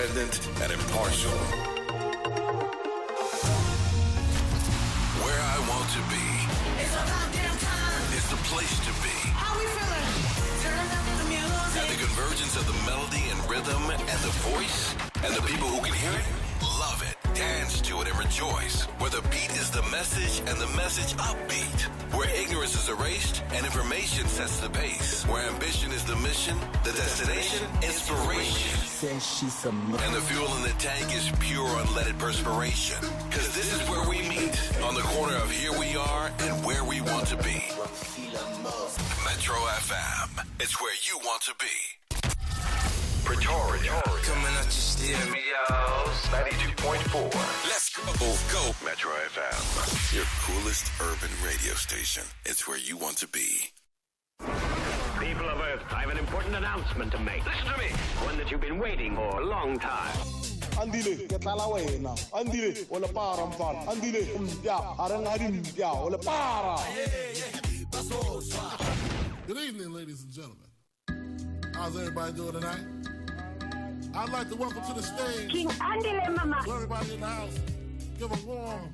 independent, and impartial. Where I want to be. It's about damn time. It's the place to be. How we feeling? Turn up the music. At the convergence of the melody and rhythm and the voice and the people who can hear it, love it, dance to it, and rejoice. Where the beat is the message and the message upbeat. Where ignorance is erased and information sets the pace. Where ambition is the mission, the destination, inspiration. And the fuel in the tank is pure unleaded perspiration. Because this is where we meet, on the corner of here we are and where we want to be. Metro FM, it's where you want to be. Pretoria. Coming at your stereos. 92.4. Let's go. Metro FM, your coolest urban radio station. It's where you want to be. People of Earth, I have an important announcement to make. Listen to me. One that you've been waiting for a long time. Andile, get away now. Andile, wala para mfana. Andile, arang adim wala para. Good evening, ladies and gentlemen. How's everybody doing tonight? I'd like to welcome to the stage King Andile, Mama. to everybody in the house. Give a warm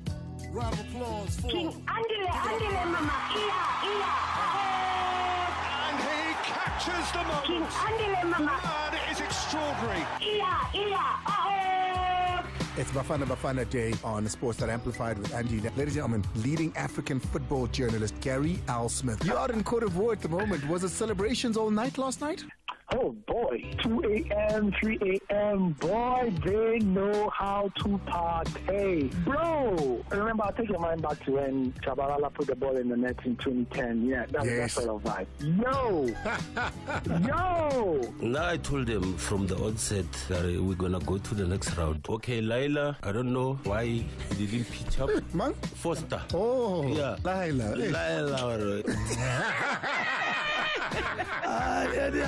round of applause for King Andile, Mama. And he captures the moment. King Andile, Mama. And it is extraordinary. It's Bafana Day on Sports That Amplified with Andy. Ladies and gentlemen, leading African football journalist Gary Al Smith. You are in Cote d'Ivoire at the moment. Was it celebrations all night last night? Oh boy, 2 a.m., 3 a.m., boy, they know how to party. Bro, remember, I'll take your mind back to when Chabalala put the ball in the net in 2010. Yeah, that was that sort of vibe. Yo! Now I told them from the onset that we're going to go to the next round. Okay, Laila, I don't know why he didn't pitch up. Man? Foster. Oh, yeah. Laila. Laila.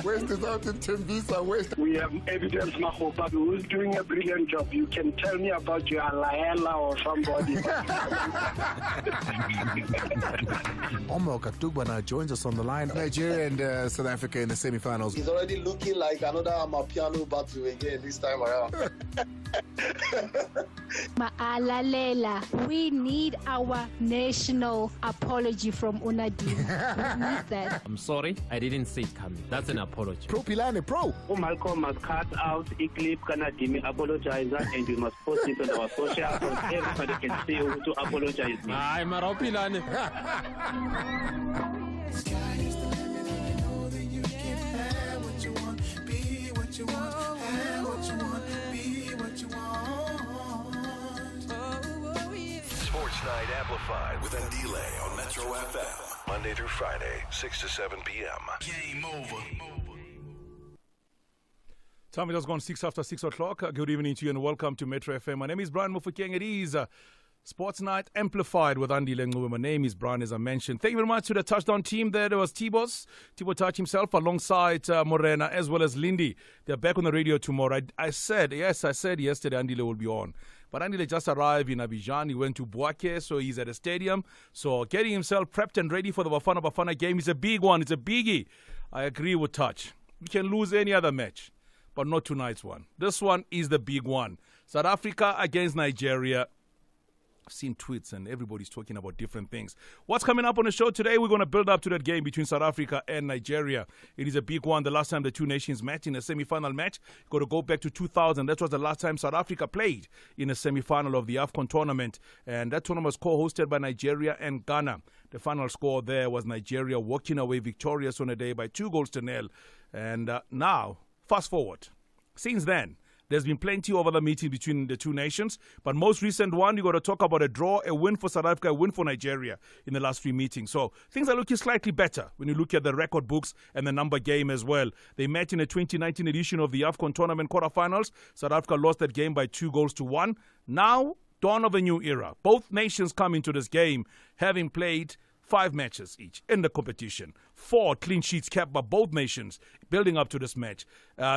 Where's the Southern Tembisa? We have evidence, Mahopa, who's doing a brilliant job. You can tell me about your Laila or somebody. Omar Katubana joins us on the line. Nigeria and South Africa in the semifinals. He's already looking like another Amapiano battle again this time around. Ma'alalela, we need our national apology from Unadi. We need that. I'm sorry, I didn't see it coming. That's an apology. Pro Pilane, pro. Malcolm must cut out a clip, Kanadimi apologizer, and we must post it on our social so everybody can see who to apologize. I'm a Pilane. Sky is the limit, and you know that you can have what you want, be what you want, have what you want, be what you want. Sports Night Amplified with Andile on Metro FM. Monday through Friday, 6 to 7 p.m. Game over. Time has gone 6 after 6 o'clock. Good evening to you and welcome to Metro FM. My name is Brian Mufokeng. It is Sports Night Amplified with Andy Lengu. My name is Brian, as I mentioned. Thank you very much to the touchdown team there. There was Thibaut Touch himself alongside Morena as well as Lindy. They're back on the radio tomorrow. I said yesterday Andy will be on. But Andy just arrived in Abidjan. He went to Bouake, so he's at the stadium. So getting himself prepped and ready for the Bafana game is a big one. It's a biggie. I agree with Touch. We can lose any other match, but not tonight's one. This one is the big one. South Africa against Nigeria. I've seen tweets and everybody's talking about different things. What's coming up on the show today? We're going to build up to that game between South Africa and Nigeria. It is a big one. The last time the two nations met in a semi-final match, got to go back to 2000. That was the last time South Africa played in a semi-final of the AFCON tournament. And that tournament was co-hosted by Nigeria and Ghana. The final score there was Nigeria walking away victorious on the day by 2-0. And now, fast forward. Since then, there's been plenty of other meetings between the two nations, but most recent one, you got to talk about a draw, a win for South Africa, a win for Nigeria in the last 3 meetings. So things are looking slightly better when you look at the record books and the number game as well. They met in the 2019 edition of the AFCON tournament quarterfinals. South Africa lost that game by 2-1. Now, dawn of a new era. Both nations come into this game having played 5 matches each in the competition. 4 clean sheets kept by both nations building up to this match.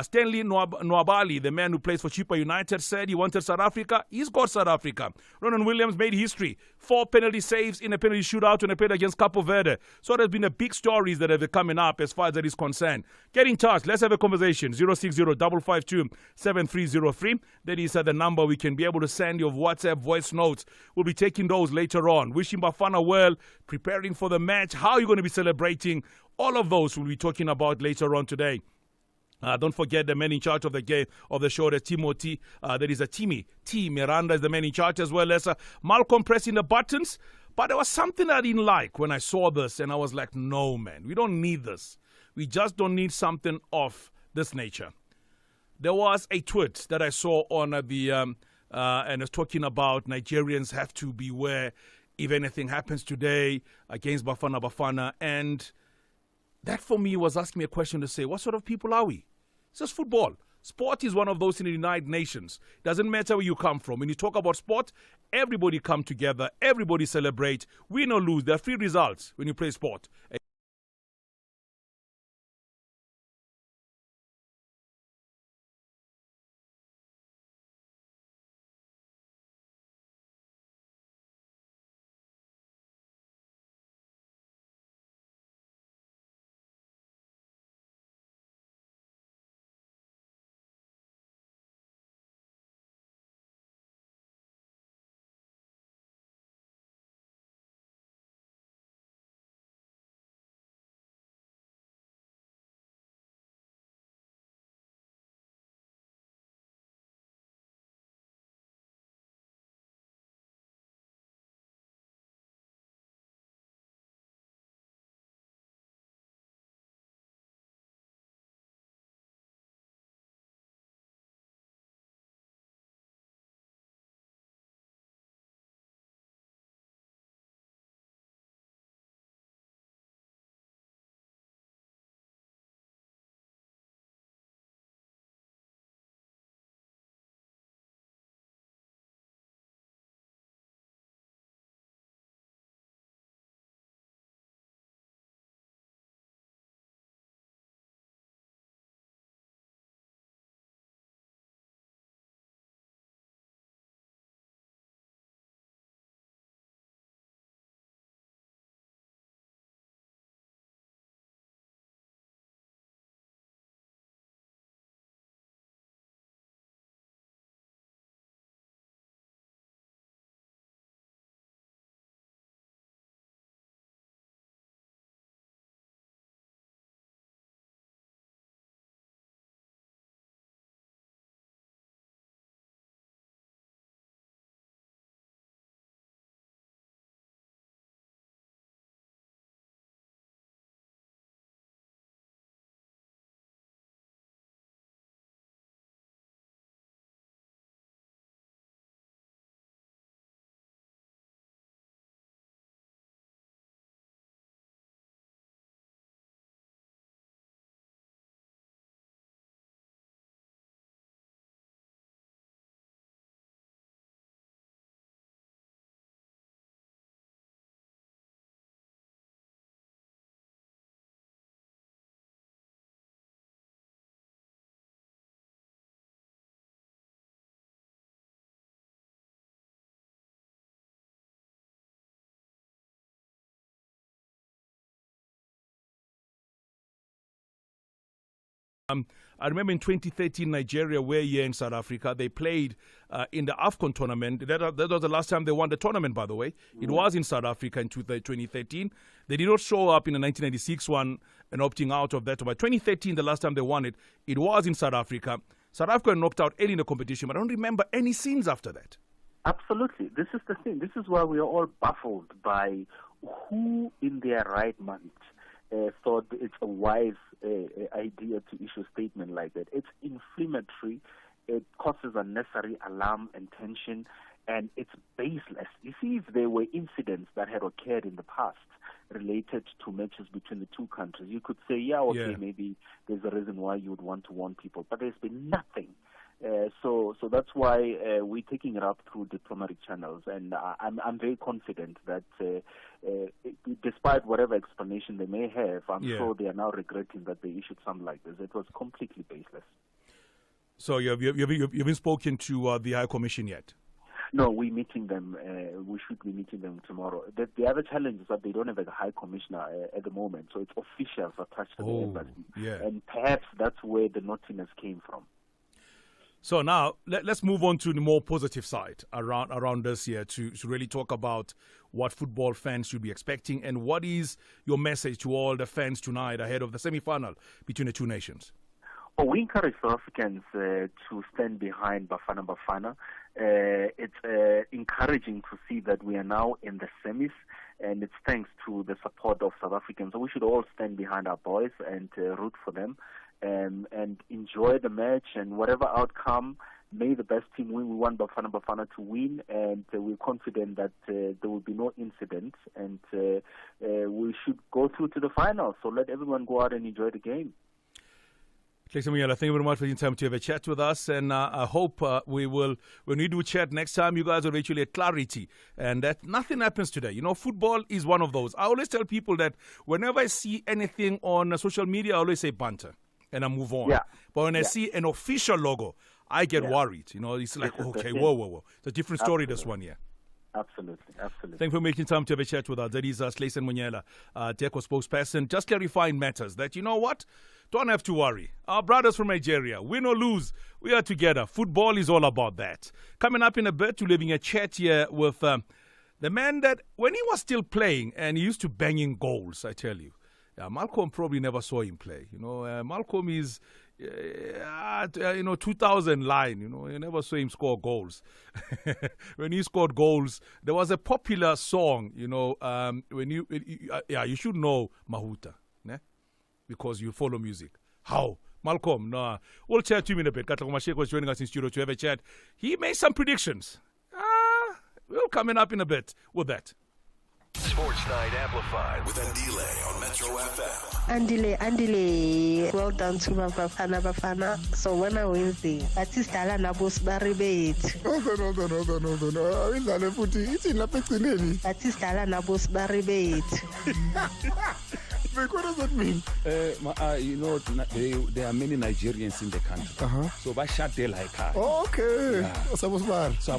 Stanley Nwabali, the man who plays for Chippa United, said he wanted South Africa. He's got South Africa. Ronan Williams made history. 4 penalty saves in a penalty shootout when they played against Capo Verde. So there's been a big stories that have been coming up as far as that is concerned. Get in touch. Let's have a conversation. 060-552-7303. That is the number we can be able to send your WhatsApp voice notes. We'll be taking those later on. Wishing Bafana well, preparing for the match. How are you going to be celebrating? All of those we'll be talking about later on today. Don't forget the man in charge of the game of the show, the Timothy. There is a Timmy. T. Miranda is the man in charge, as well as Malcolm pressing the buttons. But there was something I didn't like when I saw this, and I was like, no, man, we don't need this. We just don't need something of this nature. There was a tweet that I saw on and it's talking about Nigerians have to beware if anything happens today against Bafana. And that for me was asking me a question to say, what sort of people are we? It's just football. Sport is one of those in the United Nations. Doesn't matter where you come from. When you talk about sport, everybody come together. Everybody celebrate. Win or lose. There are 3 results when you play sport. I remember in 2013, Nigeria were here in South Africa. They played in the AFCON tournament. That was the last time they won the tournament, by the way. It was in South Africa in 2013. They did not show up in the 1996 one and opting out of that. But 2013, the last time they won it, it was in South Africa. South Africa knocked out early in the competition, but I don't remember any scenes after that. Absolutely. This is the thing. This is why we are all baffled by who in their right mind thought it's a wise idea to issue a statement like that. It's inflammatory. It causes unnecessary alarm and tension, and it's baseless. You see, if there were incidents that had occurred in the past related to matches between the two countries, you could say, maybe there's a reason why you would want to warn people. But there's been nothing So that's why we're taking it up through diplomatic channels, and I'm very confident that despite whatever explanation they may have, I'm sure they are now regretting that they issued something like this. It was completely baseless. So you've been spoken to the High Commission yet? No, we're meeting them. We should be meeting them tomorrow. The other challenge is that they don't have a high commissioner at the moment, so it's officials attached to the embassy. And perhaps that's where the naughtiness came from. So now let's move on to the more positive side around this year to really talk about what football fans should be expecting, and what is your message to all the fans tonight ahead of the semi-final between the two nations? We encourage South Africans to stand behind Bafana Bafana. It's encouraging to see that we are now in the semis, and it's thanks to the support of South Africans. So we should all stand behind our boys and root for them and enjoy the match, and whatever outcome, may the best team win. We want Bafana Bafana to win, and we're confident that there will be no incident, and we should go through to the final. So let everyone go out and enjoy the game. Thank you very much for your time to have a chat with us, and I hope when we do chat next time, you guys will actually have clarity and that nothing happens today. You know, football is one of those. I always tell people that whenever I see anything on social media, I always say banter and I move on. Yeah. But when I see an official logo, I get worried. You know, it's like, okay, whoa. It's a different story, this one, Absolutely. Thank you for making time to have a chat with us. That is Slayson Munyela, DECO spokesperson, just clarifying matters that, you know what, don't have to worry. Our brothers from Nigeria, win or lose, we are together. Football is all about that. Coming up in a bit, we're having a chat here with the man that, when he was still playing, and he used to bang in goals, I tell you. Malcolm probably never saw him play. You know, Malcolm is... 2000 line, you never saw him score goals. When he scored goals, there was a popular song, when you should know Mahuta, ne? Because you follow music. How? Malcolm, no. We'll chat to him in a bit. Katlego Mashego was joining us in studio to have a chat. He made some predictions. We'll coming up in a bit with that. Sports Night Amplified with Andile on Metro FM. Andile. Well done to Bafana. So when I win the Batistala Nabos Baribate. Hold on. It's in La Petinelli. Batistala Nabos Baribate. What does that mean? There are many Nigerians in the country. So by shot they like her. Okay. Yeah. Sabosbar. So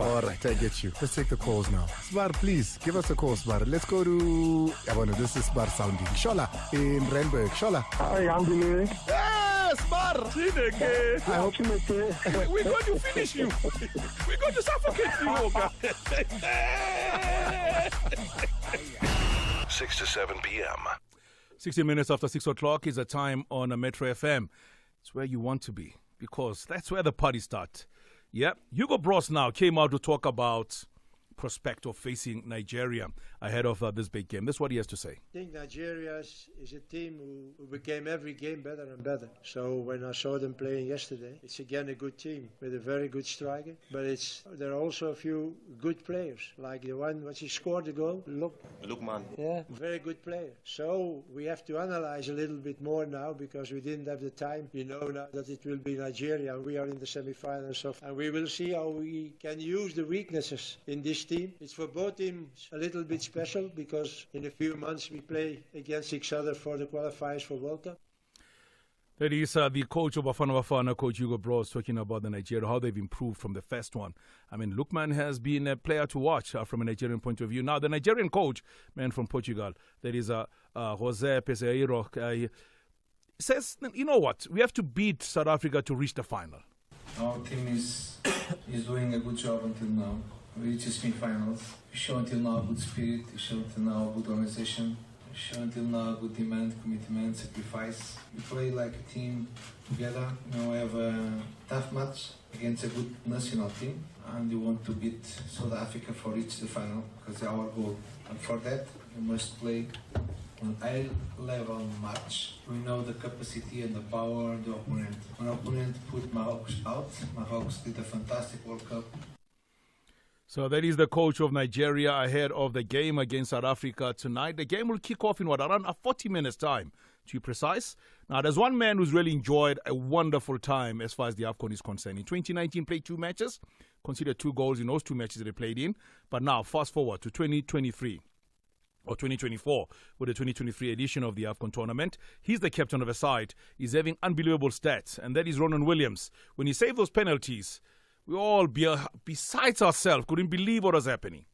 All right, I get you. Let's take the calls now. Sbar, please, give us a call, Sbar. Let's go to... this is Sbar sounding. Shola in Randburg. Shola. Hi, Andile. Yes, Sbar. I hope you make it. We're going to finish you. We're going to suffocate you. 6 to 7 p.m. 16 minutes after 6 o'clock is a time on a Metro FM. It's where you want to be, because that's where the party starts. Yep. Hugo Broos now came out to talk about prospect of facing Nigeria ahead of this big game. This is what he has to say. I think Nigeria is a team who became every game better and better. So when I saw them playing yesterday, it's again a good team with a very good striker. But there are also a few good players, like the one which he scored the goal, Lukman. Yeah, very good player. So we have to analyze a little bit more now, because we didn't have the time. You know now that it will be Nigeria. We are in the semifinals, and we will see how we can use the weaknesses in this team. It's for both teams a little bit special, because in a few months we play against each other for the qualifiers for World Cup. That is the coach of Bafana Bafana, Coach Hugo Broos, talking about the Nigeria, how they've improved from the first one. I mean, Lukman has been a player to watch from a Nigerian point of view. Now, the Nigerian coach, man from Portugal, that is Jose Peseiro, says, you know what, we have to beat South Africa to reach the final. Our team is doing a good job until now. We reached the semi-finals. We show until now a good spirit. We show until now a good organization. We show until now a good demand, commitment, sacrifice. We play like a team together. We have a tough match against a good national team, and we want to beat South Africa for reach the final, because it's our goal. And for that, we must play an high-level match. We know the capacity and the power of the opponent. When opponent put Marocco out, Marocco did a fantastic World Cup. So that is the coach of Nigeria ahead of the game against South Africa tonight. The game will kick off in around 40 minutes time, to be precise. Now, there's one man who's really enjoyed a wonderful time as far as the AFCON is concerned. In 2019, played 2 matches, considered 2 goals in those 2 matches that he played in. But now, fast forward to 2023. Or 2024, with the 2023 edition of the AFCON tournament. He's the captain of a side. He's having unbelievable stats, and that is Ronan Williams. When he saved those penalties, we all, besides ourselves, couldn't believe what was happening.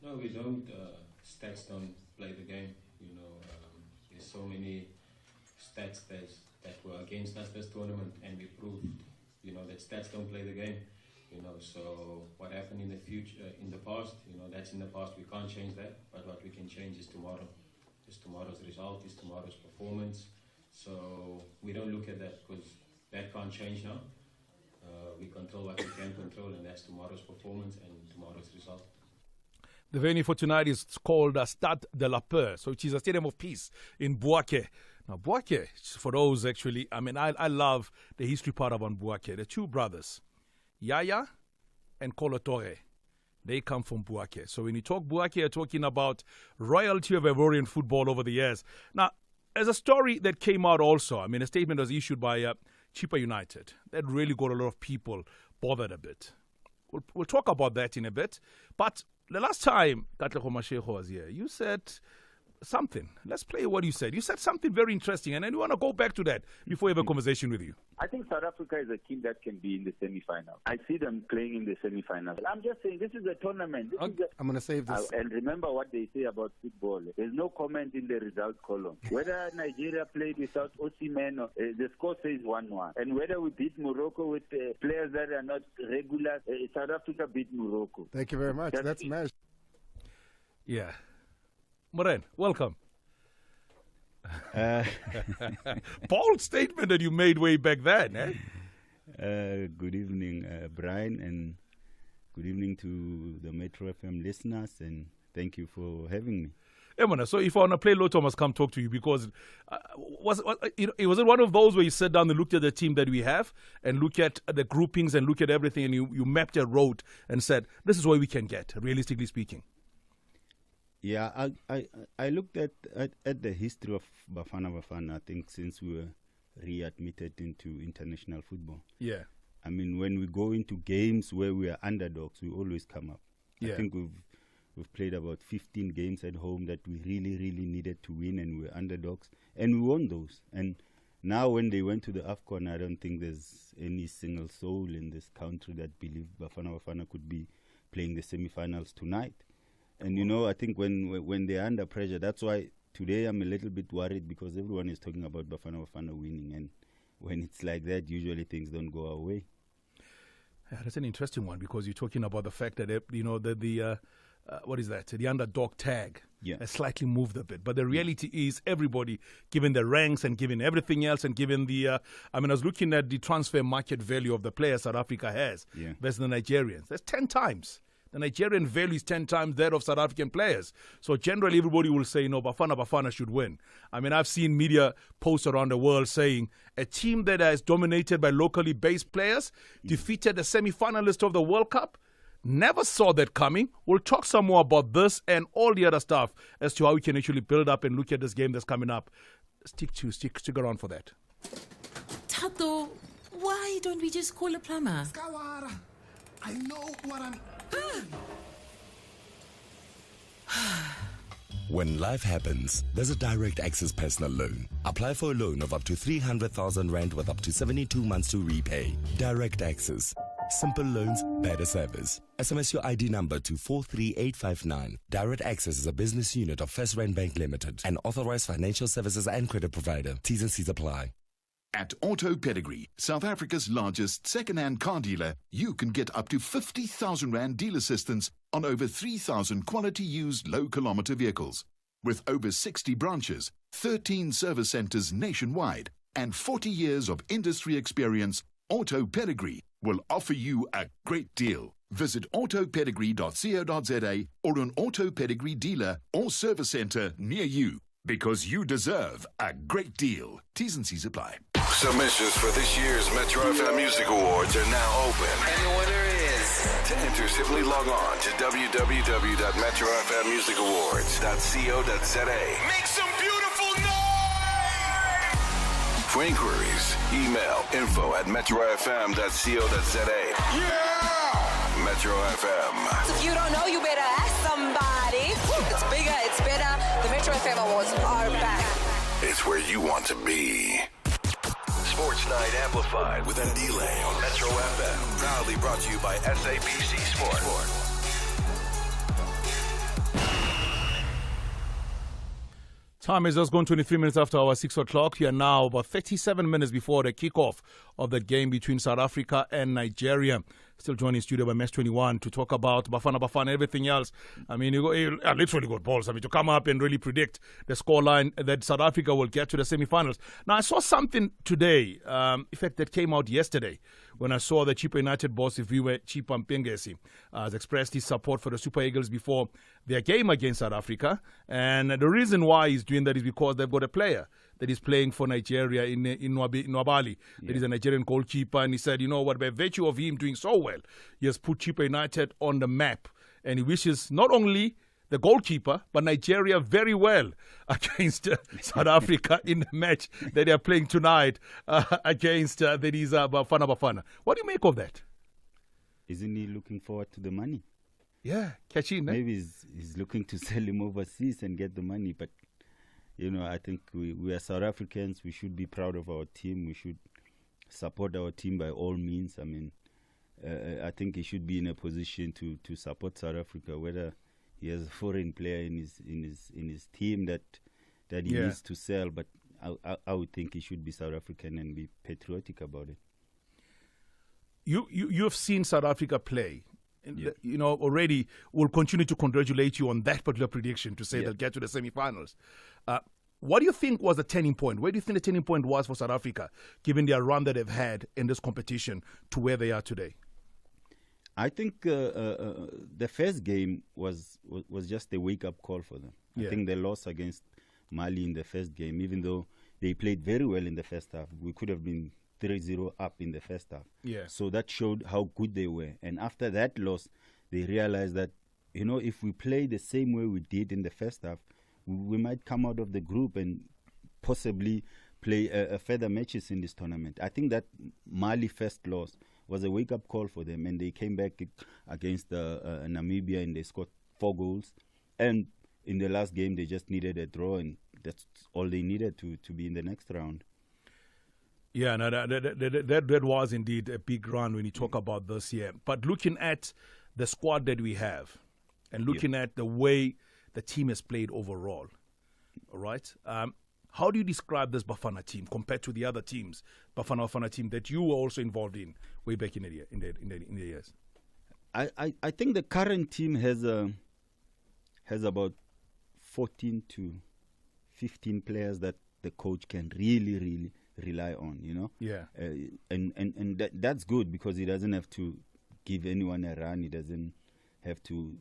No, we don't. Stats don't play the game. There's so many stats that were against us this tournament, and we proved, that stats don't play the game. So what happened in the future, in the past, that's in the past. We can't change that. But what we can change is tomorrow. Is tomorrow's result, is tomorrow's performance. So we don't look at that because that can't change now. We control what we can control, and that's tomorrow's performance and tomorrow's result. The venue for tonight is called Stade de la Paix, so it is a stadium of peace in Bouaké. Now, Bouaké, for those actually, I love the history part about Bouaké. The 2 brothers, Yaya and Kolo Toure, they come from Bouaké. So when you talk Bouaké, you're talking about royalty of Ivorian football over the years. Now, as a story that came out also, a statement was issued by Chippa United. That really got a lot of people bothered a bit. We'll talk about that in a bit. But the last time Katlego Mashego was here, you said something. Let's play what you said. You said something very interesting, and I want to go back to that before we have a conversation with you. I think South Africa is a team that can be in the semi-final. I see them playing in the semi-final. I'm just saying this is a tournament. I'm going to save this. And remember what they say about football. There's no comment in the results column. Whether Nigeria played without Osimhen, the score says 1-1. And whether we beat Morocco with players that are not regular, South Africa beat Morocco. Thank you very much. That's match. Yeah. Moren, welcome. Bold statement that you made way back then, eh? Good evening, Brian, and good evening to the Metro FM listeners, and thank you for having me. So if I want to play Lotto, I must come talk to you because was it one of those where you sat down and looked at the team that we have and look at the groupings and look at everything and you mapped a road and said, this is where we can get, realistically speaking? Yeah, I looked at the history of Bafana, I think, since we were readmitted into international football. Yeah. When we go into games where we are underdogs, we always come up. Yeah. I think we've played about 15 games at home that we really, really needed to win, and we were underdogs, and we won those. And now when they went to the AFCON, I don't think there's any single soul in this country that believed Bafana could be playing the semi-finals tonight. And, I think when they're under pressure, that's why today I'm a little bit worried because everyone is talking about Bafana winning. And when it's like that, usually things don't go our way. Yeah, that's an interesting one because you're talking about the fact that, what is that? The underdog tag has slightly moved a bit. But the reality is everybody, given the ranks and given everything else and given the, I was looking at the transfer market value of the players South Africa has versus the Nigerians. That's 10 times. The Nigerian value is 10 times that of South African players. So generally everybody will say, no, Bafana should win. I've seen media posts around the world saying a team that is dominated by locally based players defeated the semi-finalist of the World Cup. Never saw that coming. We'll talk some more about this and all the other stuff as to how we can actually build up and look at this game that's coming up. Stick around for that. Tato, why don't we just call a plumber? Skawara, I know what I'm... When life happens, there's a direct access personal loan. Apply for a loan of up to 300,000 Rand with up to 72 months to repay. Direct access. Simple loans, better service. SMS your ID number to 43859. Direct Access is a business unit of First Rand Bank Limited, an authorized financial services and credit provider. T's and C's apply. At Auto Pedigree, South Africa's largest second-hand car dealer, you can get up to 50,000 Rand deal assistance on over 3,000 quality used low-kilometer vehicles. With over 60 branches, 13 service centers nationwide, and 40 years of industry experience, Auto Pedigree will offer you a great deal. Visit autopedigree.co.za or an Auto Pedigree dealer or service center near you. because you deserve a great deal. T's and C's apply. Submissions for this year's Metro FM Music Awards are now open. And the winner is... To enter, simply log on to www.metrofmmusicawards.co.za. Make some beautiful noise! For inquiries, email info@metrofm.co.za. Yeah! Metro FM. If you don't know, you better ask somebody. It's bigger, it's better. The Metro FM Awards are back. It's where you want to be. Sports Night Amplified with Andile on Metro FM. Proudly brought to you by SABC Sport. Time is just gone 23 minutes after our 6 o'clock. You are now about 37 minutes before the kickoff of the game between South Africa and Nigeria. Still joining studio by Mesh 21 to talk about Bafana, everything else. I mean, you literally got balls. I mean, to come up and really predict the scoreline that South Africa will get to the semifinals. Now, I saw something today, in fact, that came out yesterday when I saw the Chipa United boss, if we were Chipa Mpengesi, has expressed his support for the Super Eagles before their game against South Africa. And the reason why he's doing that is because they've got a player that is playing for Nigeria in Nwabali. That is a Nigerian goalkeeper. And he said, you know what, by virtue of him doing so well, he has put Chipa United on the map. And he wishes not only the goalkeeper, but Nigeria very well against South Africa in the match that they are playing tonight against Bafana. What do you make of that? Isn't he looking forward to the money? Yeah, catch in. Maybe he's looking to sell him overseas and get the money. But, you know, I think we are South Africans. We should be proud of our team. We should support our team by all means. I mean, I think he should be in a position to support South Africa, whether he has a foreign player in his team that he needs to sell. But I would think he should be South African and be patriotic about it. You've seen South Africa play. You know, already we'll continue to congratulate you on that particular prediction to say they'll get to the semifinals. What do you think was the turning point? Where do you think the turning point was for South Africa, given their run that they've had in this competition to where they are today? I think the first game was just a wake-up call for them. I think they lost against Mali in the first game, even though they played very well in the first half. We could have been 3-0 up in the first half. So that showed how good they were. And after that loss, they realized that, you know, if we play the same way we did in the first half, we might come out of the group and possibly play further matches in this tournament. I think that Mali first loss was a wake-up call for them, and they came back against Namibia and they scored 4 goals. And in the last game, they just needed a draw, and that's all they needed to be in the next round. Yeah, no, that was indeed a big run when you talk about this year. But looking at the squad that we have and looking at the way the team has played overall, all right, how do you describe this Bafana team compared to the other teams, Bafana team that you were also involved in way back in the years? I think the current team has about 14 to 15 players that the coach can really rely on, you know. And that's good because he doesn't have to give anyone a run. He doesn't have to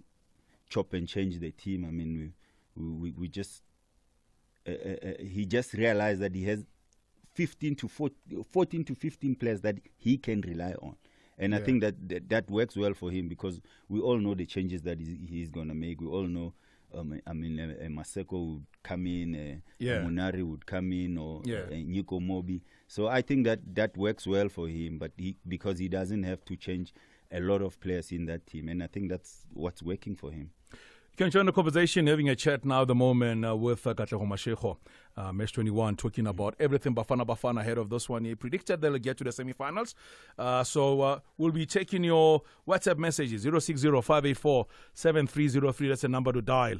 chop and change the team. I mean, we just he just realized that he has 14 to 15 players that he can rely on. And I think that works well for him because we all know the changes that he's going to make. We all know, Maseko would come in, Munari would come in, or Nico Mobi. So I think that works well for him, but because he doesn't have to change a lot of players in that team. And I think that's what's working for him. You can join the conversation, having a chat now at the moment with Katleho Mashego, Mesh 21, talking about everything Bafana ahead of this one. He predicted they'll get to the semifinals. So we'll be taking your WhatsApp messages, 060-584-7303. That's the number to dial.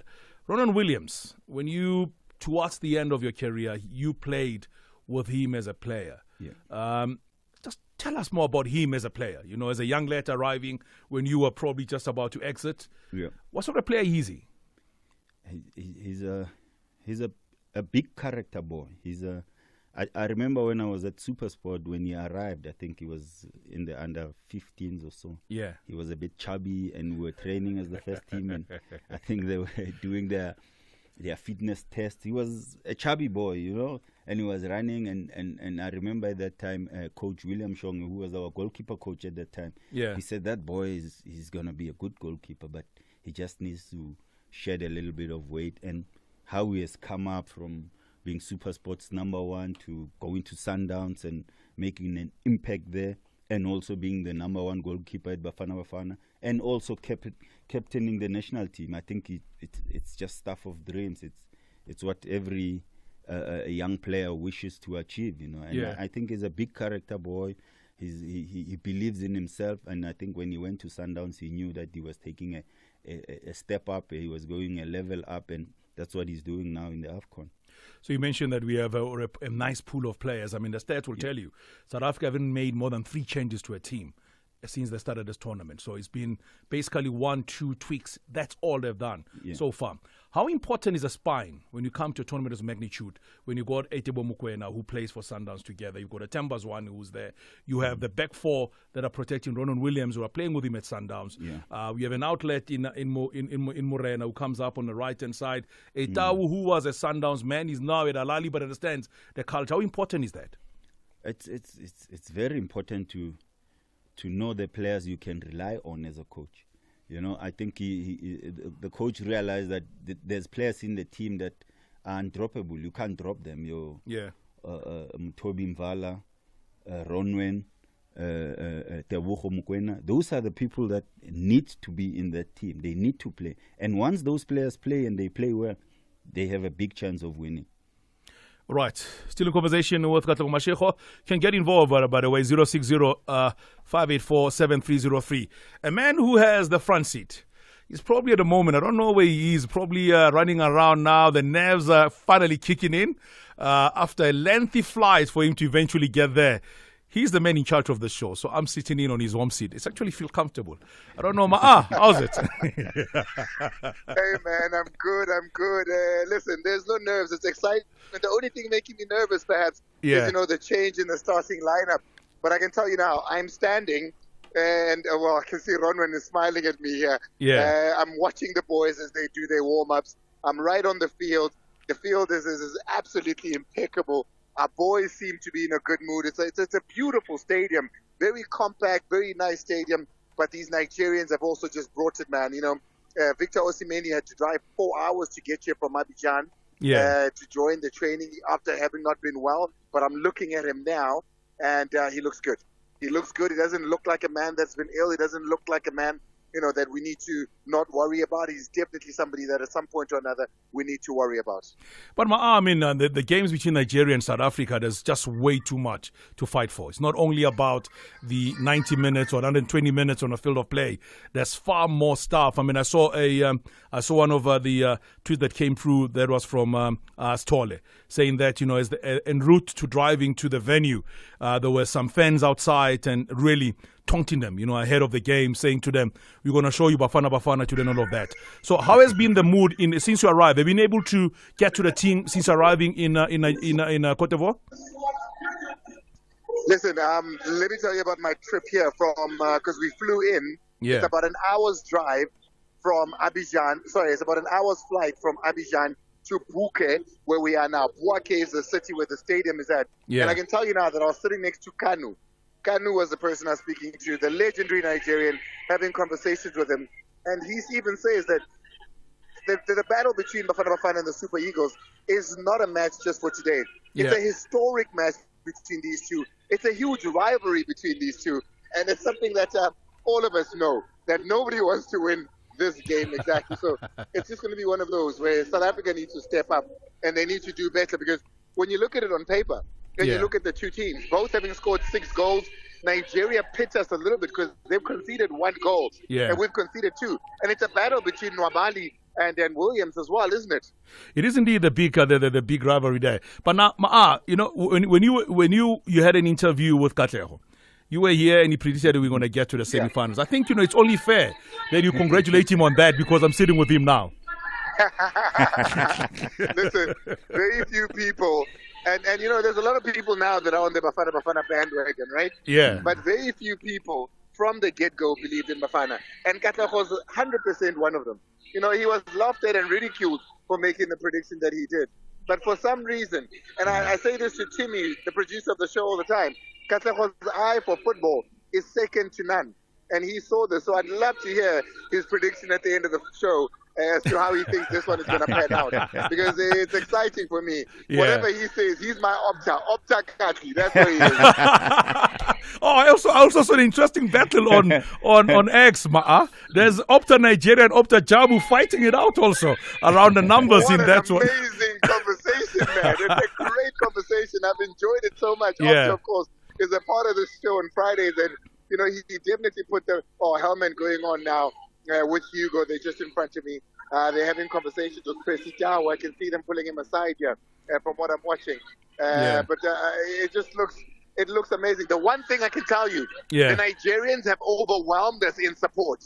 Ronan Williams, when you, towards the end of your career, you played with him as a player. Just tell us more about him as a player. You know, as a young lad arriving when you were probably just about to exit. What sort of player is he? He's a big character boy. I remember when I was at Supersport when he arrived. I think he was in the under 15s or so. He was a bit chubby, and we were training as the first team. And I think they were doing their their fitness test. He was a chubby boy, and he was running. And I remember at that time, Coach William Shong, who was our goalkeeper coach at that time, he said that boy he's going to be a good goalkeeper, but he just needs to shed a little bit of weight. And how he has come up from being Super Sports #1 to going to Sundowns and making an impact there, and also being the #1 goalkeeper at Bafana, and also captaining the national team. I think it's just stuff of dreams. It's what every a young player wishes to achieve, And I think he's a big character boy. He believes in himself, and I think when he went to Sundowns, he knew that he was taking a step up. He was going a level up, and that's what he's doing now in the AFCON. So you mentioned that we have a nice pool of players. I mean, the stats will tell you South Africa haven't made more than 3 changes to a team since they started this tournament. So it's been basically 1-2 tweaks. That's all they've done so far. How important is a spine when you come to a tournament of magnitude? When you got Etebo Mokoena, wwho plays for Sundowns together, you've got a Tembas one who's there. You have the back 4 that are protecting Ronan Williams, who are playing with him at Sundowns. We have an outlet in Morena who comes up on the right-hand side. Etawu, who was a Sundowns man, is now at Alali, but understands the culture. How important is that? It's very important to know the players you can rely on as a coach. I think the coach realized that there's players in the team that are undroppable. You can't drop them. Toby Mvala, Ronwen, Tebogo Mokoena. Those are the people that need to be in that team. They need to play. And once those players play and they play well, they have a big chance of winning. Right. Still in conversation with Katlego Mashego. Can get involved, by the way, 060-584-7303. A man who has the front seat. He's probably at the moment, I don't know where he is, probably running around now. The nerves are finally kicking in after a lengthy flight for him to eventually get there. He's the man in charge of the show, so I'm sitting in on his home seat. It's actually feel comfortable. I don't know, how's it? Hey, man, I'm good. Listen, there's no nerves. It's excitement. The only thing making me nervous, perhaps, is, the change in the starting lineup. But I can tell you now, I'm standing, and, I can see Ronwen is smiling at me here. I'm watching the boys as they do their warm-ups. I'm right on the field. The field is absolutely impeccable. Our boys seem to be in a good mood. It's a beautiful stadium, very compact, very nice stadium. But these Nigerians have also just brought it, man. Victor Osimhen had to drive 4 hours to get here from Abidjan to join the training after having not been well. But I'm looking at him now, and he looks good. He looks good. He doesn't look like a man that's been ill. He doesn't look like a man that we need to not worry about. He's definitely somebody that at some point or another we need to worry about. But the games between Nigeria and South Africa, there's just way too much to fight for. It's not only about the 90 minutes or 120 minutes on a field of play. There's far more stuff. I saw one of the tweets that came through that was from Stole, saying that, as en route to driving to the venue, there were some fans outside and really taunting them, ahead of the game, saying to them, we're going to show you Bafana today and all of that. So how has been the mood since you arrived? Have you been able to get to the team since arriving in Cote d'Ivoire? Listen, let me tell you about my trip here because we flew in. It's about an hour's drive from Abidjan. Sorry, it's about an hour's flight from Abidjan to Bouake, where we are now. Bouake is the city where the stadium is at. And I can tell you now that I was sitting next to Kanu. Kanu was the person I was speaking to, the legendary Nigerian, having conversations with him. And he even says that the battle between Bafana and the Super Eagles is not a match just for today. It's a historic match between these two. It's a huge rivalry between these two. And it's something that all of us know, that nobody wants to win this game exactly. So it's just going to be one of those where South Africa needs to step up and they need to do better, because when you look at it on paper, and you look at the two teams, both having scored 6 goals. Nigeria pits us a little bit because they've conceded 1 goal, and we've conceded 2. And it's a battle between Nwabali and then Williams as well, isn't it? It is indeed the big rivalry there. But now, when you had an interview with Katlego, you were here and he predicted we were going to get to the semifinals. I think it's only fair that you congratulate him on that, because I'm sitting with him now. Listen, very few people. And there's a lot of people now that are on the Bafana bandwagon, right? Yeah. But very few people from the get-go believed in Bafana. And Katlego was 100% one of them. You know, he was laughed at and ridiculed for making the prediction that he did. But for some reason, and I say this to Timmy, the producer of the show all the time, Katlego's eye for football is second to none. And he saw this. So I'd love to hear his prediction at the end of the show as to how he thinks this one is going to pan out. Because it's exciting for me. Yeah. Whatever he says, he's my Opta Kati. That's what he is. I also saw an interesting battle on X. There's Opta Nigeria and Opta Jabu fighting it out also around the numbers in that one. Amazing conversation, man. It's a great conversation. I've enjoyed it so much. Yeah. Opta, of course, is a part of this show on Fridays. And, you know, he definitely put the Hellman going on now. With Hugo, they're just in front of me. They're having conversations with Presitao. I can see them pulling him aside here from what I'm watching. But it just looks amazing. The one thing I can tell you, the Nigerians have overwhelmed us in support.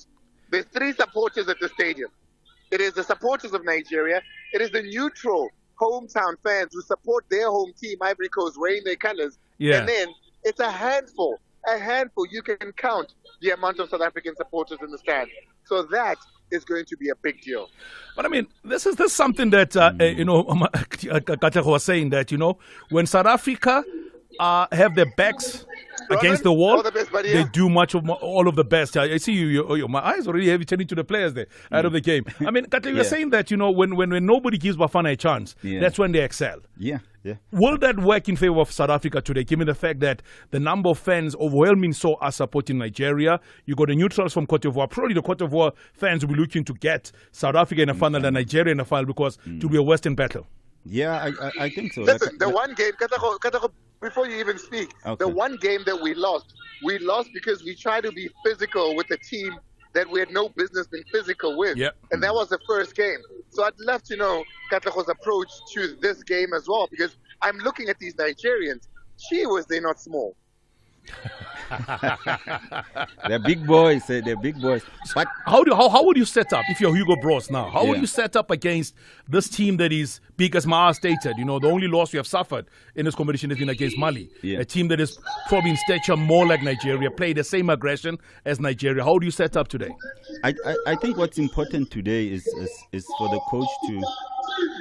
There's 3 supporters at the stadium. It is the supporters of Nigeria. It is the neutral hometown fans who support their home team, Ivory Coast, wearing their colors. And then it's a handful. You can count the amount of South African supporters in the stand. So that is going to be a big deal. But I mean, this is something that, Katlego was saying that, you know, when South Africa have their backs against the wall, they do all of the best. I see you, my eyes already have you turning to the players there out of the game. I mean, Katlego, you're saying that, you know, when nobody gives Bafana a chance, that's when they excel. Yeah. Will that work in favor of South Africa today, given the fact that the number of fans overwhelming so are supporting Nigeria? You got the neutrals from Cote d'Ivoire. Probably the Cote d'Ivoire fans will be looking to get South Africa in a final and Nigeria in a final because it will be a Western battle. Yeah, I think so. Listen, the one game, Katlego, before you even speak, the one game that we lost because we tried to be physical with a team that we had no business being physical with. And that was the first game. So I'd love to know Katlego's approach to this game as well, because I'm looking at these Nigerians. They're not small. They're big boys. They're big boys. But how would you set up if you're Hugo Bros now? How would you set up against this team that is big, as Maa stated? You know, the only loss we have suffered in this competition has been against Mali, a team that is probably in stature more like Nigeria, play the same aggression as Nigeria. How do you set up today? I think what's important today is for the coach to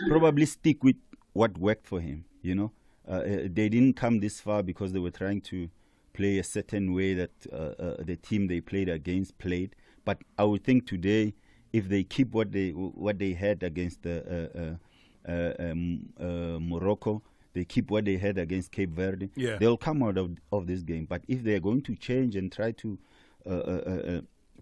probably stick with what worked for him. You know, they didn't come this far because they were trying to play a certain way that the team they played against played. But I would think today, if they keep what they had against Morocco, they keep what they had against Cape Verde, they'll come out of this game. But if they're going to change and try to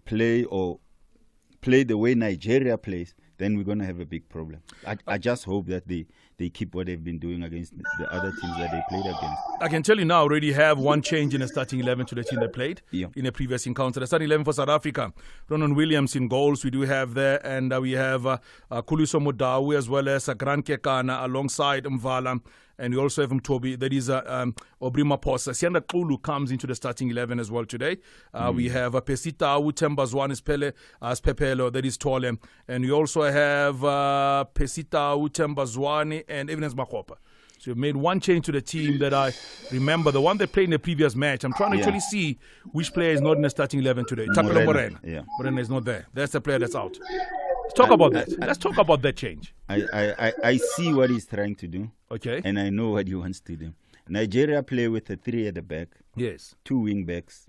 play the way Nigeria plays, then we're going to have a big problem. I just hope that they keep what they've been doing against the other teams that they played against. I can tell you now, already have one change in the starting 11 to the team that played in a previous encounter. The starting 11 for South Africa, Ronan Williams in goals, we do have there, and we have Khuliso Modawi as well as Grant Kekana alongside Mvala. And we also have Mtobi, that is Obrima Posa. Sianda Kulu comes into the starting 11 as well today. We have Pesita Utembazwan as Pepelo, that is Tole. And we also have Pesita Utembazwani and Evidence Makopa. So we've made one change to the team that I remember, the one they played in the previous match. I'm trying to actually see which player is not in the starting 11 today. Tapelo Morena. Morena is not there. That's the player that's out. Let's talk about that. Let's talk about that change. I see what he's trying to do. Okay. And I know what he wants to do. Nigeria play with a 3 at the back. Yes. 2 wing backs.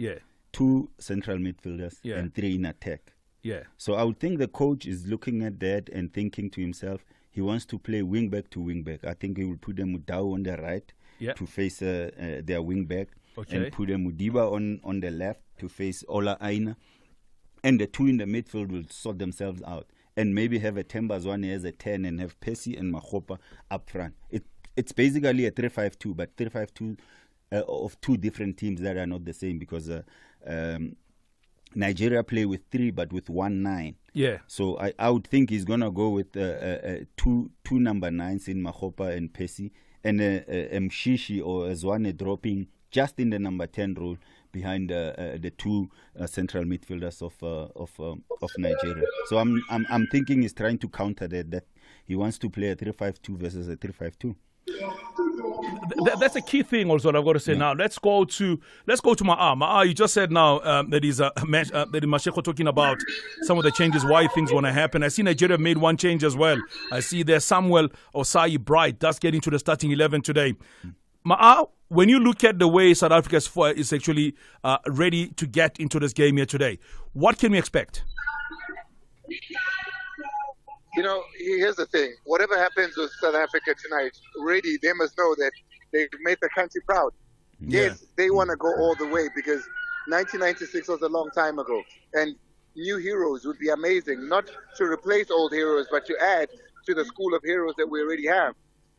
2 central midfielders. And 3 in attack. So I would think the coach is looking at that and thinking to himself, he wants to play wing back to wing back. I think he will put them Mudau on the right to face their wing back. And put them Mudiba on the left to face Ola Aina. And the 2 in the midfield will sort themselves out. And maybe have a Tembazwane as a 10 and have Pesi and Mahopa up front. It's basically a 3-5-2, but 3-5-2 of 2 different teams that are not the same, because Nigeria play with 3 but with 1-9. So I would think he's going to go with 2 number 9s in Mahopa and Pesi, and Mshishi or Zwane dropping just in the number 10 role behind the 2 central midfielders of Nigeria. So I'm thinking he's trying to counter that he wants to play a 3-5-2 versus a 3-5-2. That's a key thing also I've got to say now. Let's go to Ma'a. Ma'a, you just said now that is Masheko talking about some of the changes, why things want to happen. I see Nigeria made one change as well. I see there Samuel Osayi Bright does get into the starting 11 today. Ma'a, when you look at the way South Africa is actually ready to get into this game here today, what can we expect? You know, here's the thing. Whatever happens with South Africa tonight, really, they must know that they've made the country proud. Yeah. Yes, they want to go all the way because 1996 was a long time ago. And new heroes would be amazing, not to replace old heroes, but to add to the school of heroes that we already have.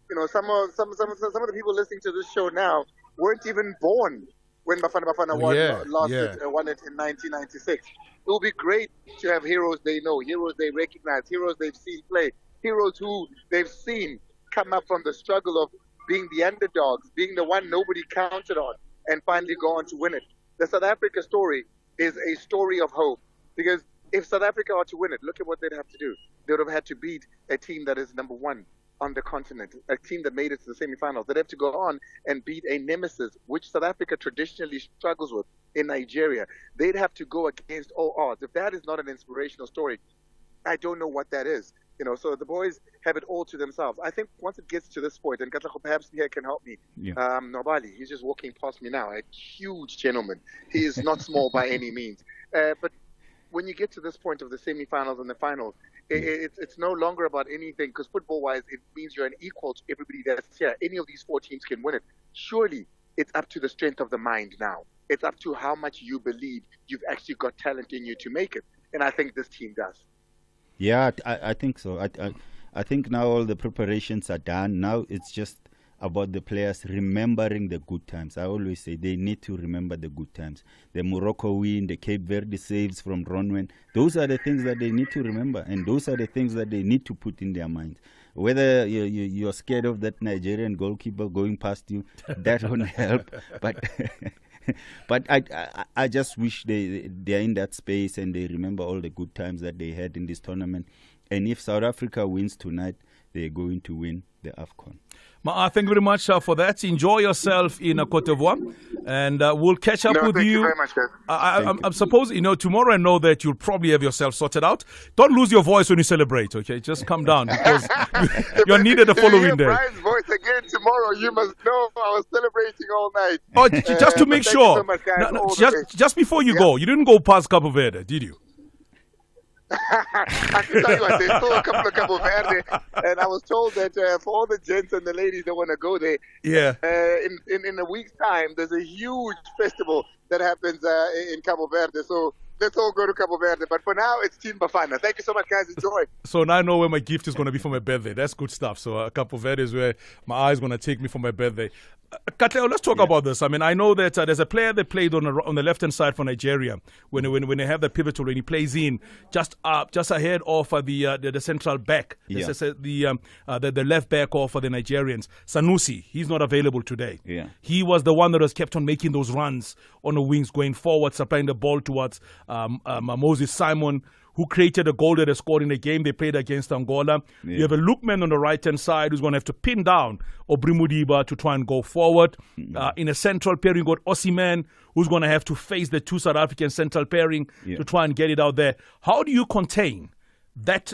You know, some of the people listening to this show now weren't even born when Bafana won it in 1996. It will be great to have heroes they know, heroes they recognize, heroes they've seen play, heroes who they've seen come up from the struggle of being the underdogs, being the one nobody counted on, and finally go on to win it. The South Africa story is a story of hope, because if South Africa are to win it, look at what they'd have to do. They would have had to beat a team that is number one on the continent, a team that made it to the semifinals. They'd have to go on and beat a nemesis, which South Africa traditionally struggles with in Nigeria. They'd have to go against all odds. If that is not an inspirational story, I don't know what that is. You know, so the boys have it all to themselves. I think once it gets to this point, and Katlego perhaps here can help me. Nobali, he's just walking past me now, a huge gentleman. He is not small by any means. But when you get to this point of the semifinals and the finals, it's no longer about anything, because football-wise, it means you're an equal to everybody that's here. Any of these four teams can win it. Surely, it's up to the strength of the mind now. It's up to how much you believe you've actually got talent in you to make it. And I think this team does. Yeah, I think so. I think now all the preparations are done. Now it's just about the players remembering the good times. I always say they need to remember the good times. The Morocco win, the Cape Verde saves from Ronwen. Those are the things that they need to remember, and those are the things that they need to put in their minds. Whether you're scared of that Nigerian goalkeeper going past you, that won't help. But I just wish they're in that space and they remember all the good times that they had in this tournament. And if South Africa wins tonight, they're going to win the AFCON. Ma'a, thank you very much for that. Enjoy yourself in Cote d'Ivoire, and we'll catch up with you. Thank you very much, guys. I'm supposed, tomorrow I know that you'll probably have yourself sorted out. Don't lose your voice when you celebrate, okay? Just calm down, because you're needed the following day. Brian's voice again tomorrow. You must know I was celebrating all night. Oh, just to make sure. So much, guys, just before you go, you didn't go past Cabo Verde, did you? I can tell you what, there's still a couple of Cabo Verde, and I was told that for all the gents and the ladies that want to go there, in a week's time, there's a huge festival that happens in Cabo Verde. So let's all go to Cabo Verde. But for now, it's Team Bafana. Thank you so much, guys. Enjoy. So now I know where my gift is going to be for my birthday. That's good stuff. So Cabo Verde is where my eye is going to take me for my birthday. Katlego, let's talk about this. I mean, I know that there's a player that played on the left-hand side for Nigeria when they have the pivotal, when he plays in just ahead of the central back, the left back of the Nigerians. Sanusi, he's not available today. Yeah. He was the one that was kept on making those runs on the wings, going forward, supplying the ball towards Moses Simon, who created a goal that they scored in the game they played against Angola. Yeah. You have a Lookman on the right-hand side who's going to have to pin down Obrimudiba to try and go forward. In a central pairing, you got Osimhen, who's going to have to face the two South African central pairing to try and get it out there. How do you contain that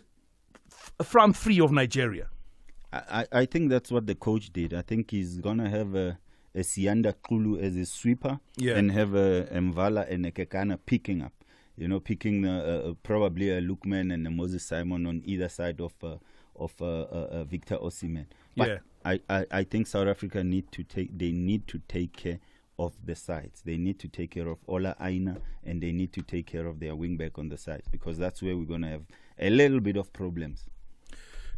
front three of Nigeria? I think that's what the coach did. I think he's going to have a Sianda Kulu as a sweeper and have a Mvala and a Kekana picking up. Picking probably a Lookman and a Moses Simon on either side of Victor Osimhen. But I think South Africa need to take care of the sides. They need to take care of Ola Aina, and they need to take care of their wingback on the sides, because that's where we're going to have a little bit of problems.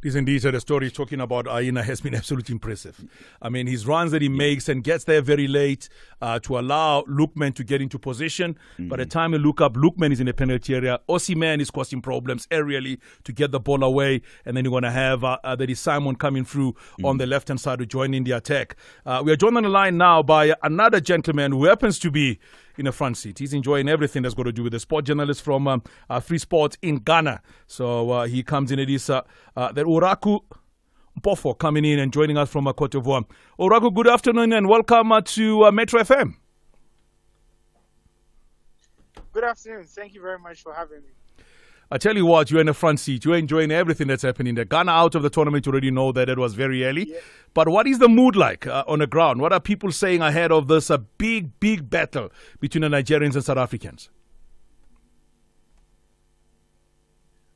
This indeed, the story talking about Aina has been absolutely impressive. I mean, his runs that he makes and gets there very late to allow Lookman to get into position. By the time you look up, Lookman is in the penalty area. Osimhen is causing problems aerially to get the ball away. And then you're going to have that is Simon coming through on the left-hand side to join in the attack. We are joined on the line now by another gentleman who happens to be in the front seat. He's enjoying everything that's got to do with the sport journalist from Free Sports in Ghana. So he comes in. It is that Uraku Pofo coming in and joining us from Cote d'Ivoire. Orago, good afternoon and welcome to Metro FM. Good afternoon. Thank you very much for having me. I tell you what, you're in the front seat. You're enjoying everything that's happening there. Ghana out of the tournament, you already know that it was very early. Yeah. But what is the mood like on the ground? What are people saying ahead of this big battle between the Nigerians and South Africans?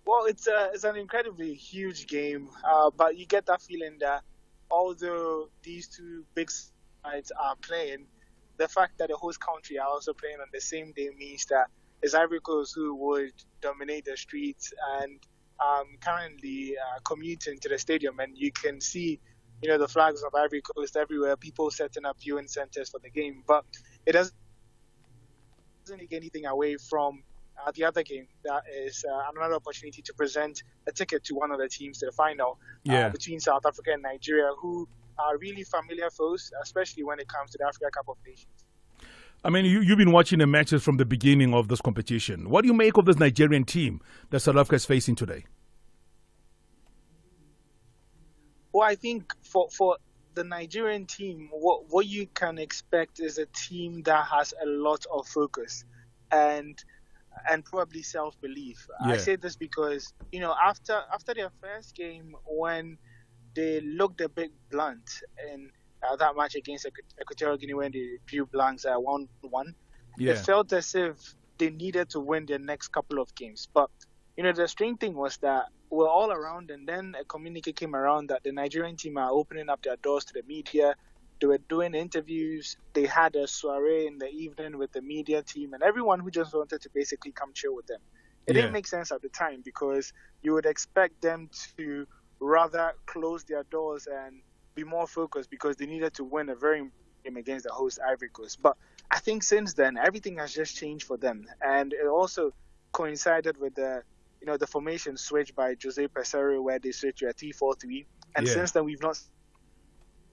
Well, it's an incredibly huge game, but you get that feeling that although these two big sides are playing, the fact that the host country are also playing on the same day means that it's Ivory Coast who would dominate the streets and currently commuting to the stadium. And you can see, the flags of Ivory Coast everywhere, people setting up viewing centers for the game. But it doesn't take anything away from the other game. That is another opportunity to present a ticket to one of the teams to the final between South Africa and Nigeria, who are really familiar foes, especially when it comes to the Africa Cup of Nations. I mean, you've been watching the matches from the beginning of this competition. What do you make of this Nigerian team that South Africa is facing today? Well, I think for the Nigerian team, what you can expect is a team that has a lot of focus and probably self-belief. Yeah. I say this because, after their first game, when they looked a bit blunt and that match against Equatorial Guinea when they drew blanks at 1-1. Yeah. It felt as if they needed to win their next couple of games. But, the strange thing was that we're all around, and then a communique came around that the Nigerian team are opening up their doors to the media. They were doing interviews. They had a soiree in the evening with the media team and everyone who just wanted to basically come chill with them. It didn't make sense at the time because you would expect them to rather close their doors and be more focused because they needed to win a very important game against the host Ivory Coast. But I think since then, everything has just changed for them. And it also coincided with the formation switch by Jose Peseiro where they switched to a 3-4-3. And since then, we've not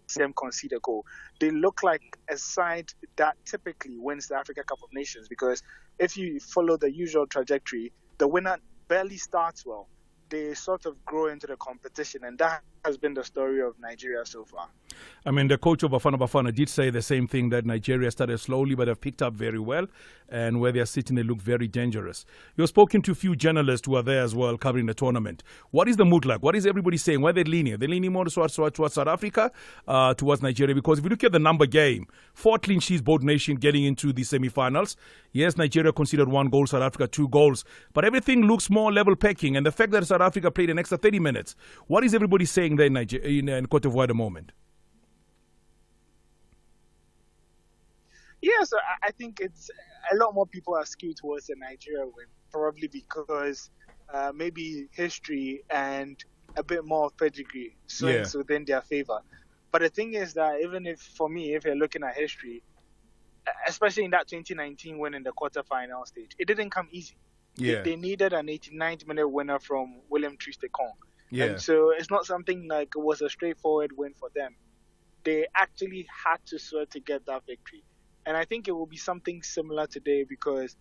seen them concede a goal. They look like a side that typically wins the Africa Cup of Nations because if you follow the usual trajectory, the winner barely starts well. They sort of grow into the competition, and that has been the story of Nigeria so far. I mean, the coach of Bafana did say the same thing, that Nigeria started slowly but have picked up very well, and where they're sitting, they look very dangerous. You've spoken to a few journalists who are there as well covering the tournament. What is the mood like? What is everybody saying? Where they're leaning? They're leaning more towards South Africa, towards Nigeria, because if you look at the number game, 4 clean sheets, both nations getting into the semifinals. Yes, Nigeria conceded 1 goal, South Africa 2 goals, but everything looks more level pecking, and the fact that South Africa played an extra 30 minutes. What is everybody saying there in Cote d'Ivoire at the moment? Yeah, so I think it's a lot more people are skewed towards the Nigeria win, probably because maybe history and a bit more of pedigree swings within their favor. But the thing is that even if you're looking at history, especially in that 2019 win in the quarterfinal stage, it didn't come easy. Yeah. They needed an 89th-minute winner from William Tristekong. Yeah. And so it's not something like it was a straightforward win for them. They actually had to swear to get that victory. And I think it will be something similar today because,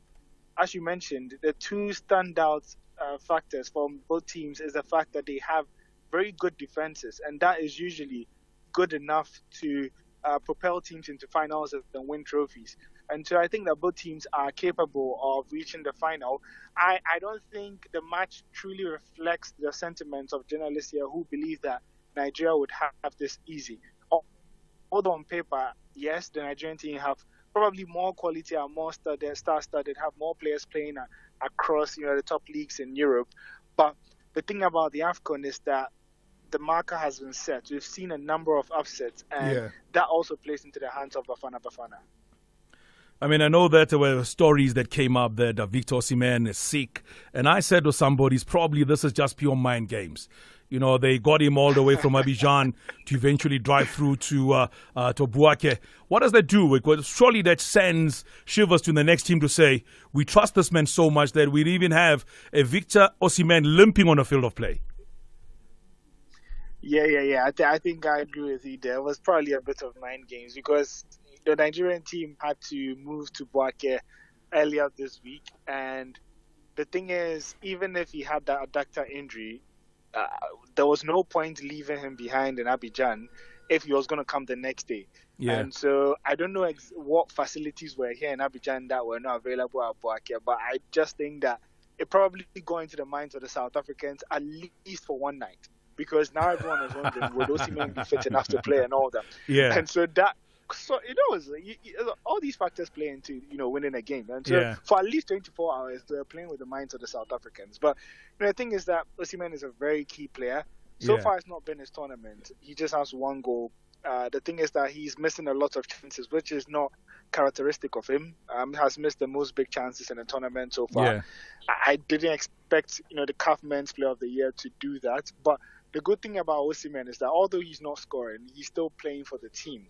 as you mentioned, the two standout factors from both teams is the fact that they have very good defenses, and that is usually good enough to propel teams into finals and win trophies. And so I think that both teams are capable of reaching the final. I don't think the match truly reflects the sentiments of journalists here who believe that Nigeria would have this easy. Although on paper, yes, the Nigerian team have probably more quality and more star-studded, have more players playing across the top leagues in Europe. But the thing about the AFCON is that the marker has been set. We've seen a number of upsets, and that also plays into the hands of Bafana Bafana. I mean, I know that there were stories that came up that Victor Osimhen is sick. And I said to somebody, probably this is just pure mind games. They got him all the way from Abidjan to eventually drive through to Buake. What does that do? Because surely that sends shivers to the next team to say, we trust this man so much that we'd even have a Victor Osimhen limping on a field of play. Yeah. I think I agree with you there. It was probably a bit of mind games because the Nigerian team had to move to Buake earlier this week. And the thing is, even if he had that adductor injury, there was no point leaving him behind in Abidjan if he was going to come the next day. Yeah. And so I don't know what facilities were here in Abidjan that were not available at Boakia, but I just think that it probably got into the minds of the South Africans at least for one night, because now everyone is wondering, would Osimhen be fit enough to play and all that? Yeah. And so all these factors play into winning a game. And so for at least 24 hours, they're playing with the minds of the South Africans. But the thing is that Osimhen is a very key player. So far, it's not been his tournament. He just has one goal. The thing is that he's missing a lot of chances, which is not characteristic of him. Has missed the most big chances in the tournament so far. Yeah. I didn't expect, the CAF Men's Player of the Year to do that. But the good thing about Osimhen is that although he's not scoring, he's still playing for the team.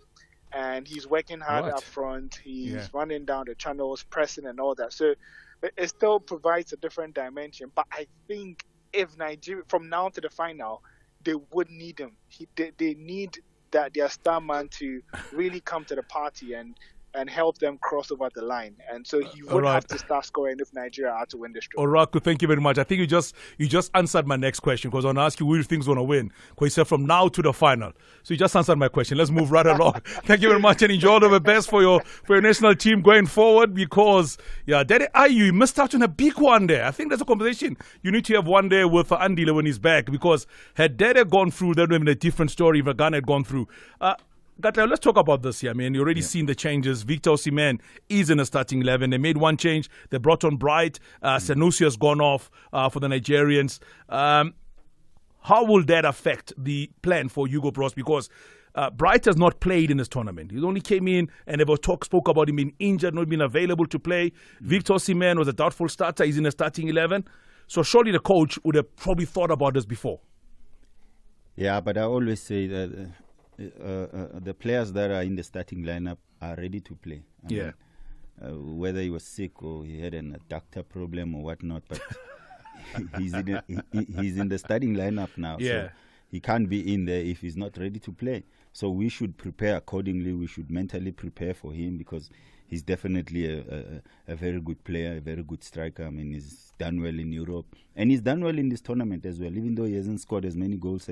And he's working hard up front. He's running down the channels, pressing and all that. So it still provides a different dimension. But I think if Nigeria, from now to the final, they would need him. They need that their star man to really come to the party and help them cross over the line. And so he would have to start scoring if Nigeria are to win this trophy. Oraku, thank you very much. I think you just answered my next question, because I want to ask you who you think is going to win. Because you said from now to the final. So you just answered my question. Let's move right along. Thank you very much, and enjoy all the best for your national team going forward, because, Dede Ayew, you missed out on a big one there. I think there's a conversation you need to have one day with Andile when he's back, because had Dede gone through, that would have been a different story if Ghana had gone through. Gatla, let's talk about this here. I mean, you already seen the changes. Victor Osimhen is in the starting 11. They made one change. They brought on Bright. Sanusi has gone off for the Nigerians. How will that affect the plan for Hugo Bros? Because Bright has not played in this tournament. He only came in and spoke about him being injured, not being available to play. Victor Osimhen was a doubtful starter. He's in the starting 11. So surely the coach would have probably thought about this before. Yeah, but I always say that the players that are in the starting lineup are ready to play. I mean, whether he was sick or he had an adductor problem or whatnot, but he's in the starting lineup now. So he can't be in there if he's not ready to play. So we should prepare accordingly. We should mentally prepare for him, because he's definitely a very good player, a very good striker. I mean, he's done well in Europe, and he's done well in this tournament as well, even though he hasn't scored as many goals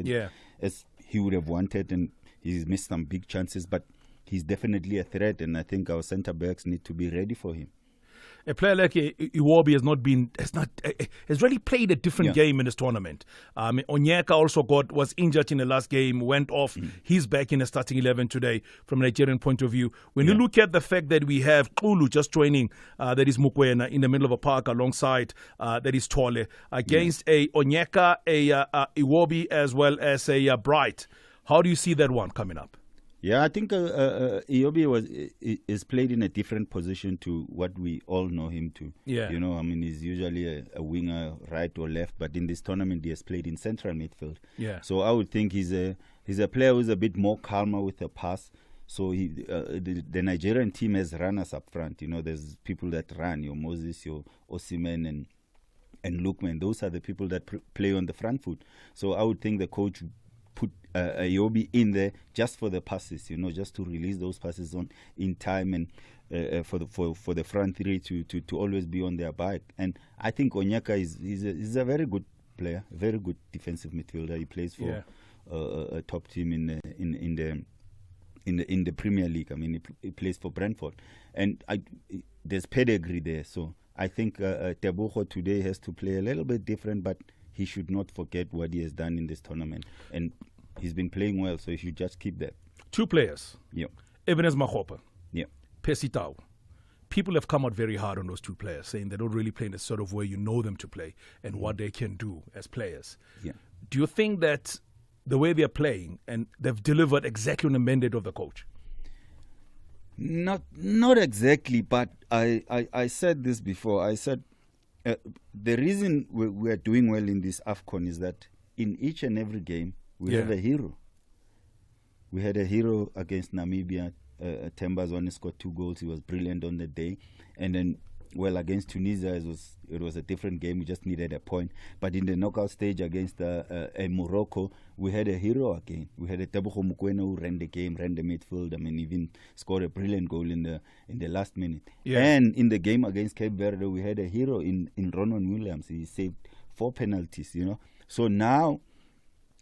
as he would have wanted, and he's missed some big chances, but he's definitely a threat, and I think our centre-backs need to be ready for him. A player like Iwobi has really played a different game in this tournament. Onyeka also was injured in the last game, went off. He's back in the starting 11 today from a Nigerian point of view. When you look at the fact that we have Kulu just training, that is Mukwena in the middle of a park alongside that is Tole, against a Onyeka, a Iwobi, as well as a Bright. How do you see that one coming up? Yeah, I think Iwobi is played in a different position to what we all know him to. Yeah. You know, I mean, he's usually a winger, right or left, but in this tournament he has played in central midfield. Yeah. So I would think he's a player who's a bit more calmer with the pass. So the Nigerian team has runners up front. You know, there's people that run, your Moses, your Osimhen, and Lukman. Those are the people that play on the front foot. So I would think the coach put Iwobi in there just for the passes, you know, just to release those passes in time, and for the front three to always be on their back. And I think Onyeka is a very good player, a very good defensive midfielder. He plays for a top team in the Premier League. I mean, he plays for Brentford, and there's pedigree there. So I think Tebogo today has to play a little bit different, but he should not forget what he has done in this tournament. And he's been playing well, so he should just keep that. Two players. Yeah. Ebenezer Mahopa. Yeah. Percy Tau. People have come out very hard on those two players, saying they don't really play in the sort of way you know them to play and what they can do as players. Yeah. Do you think that the way they're playing, and they've delivered exactly on the mandate of the coach? Not exactly, but I said this before. I said the reason we're doing well in this AFCON is that in each and every game we have a hero. We had a hero against Namibia. Themba Zwane scored 2 goals. He was brilliant on the day. And then, well, against Tunisia, it was a different game. We just needed a point. But in the knockout stage against Morocco, we had a hero again. We had a Tebogo Mokoena who ran the game, ran the midfield. I mean, even scored a brilliant goal in the last minute. Yeah. And in the game against Cape Verde, we had a hero in Ronan Williams. He saved 4 penalties, you know. So now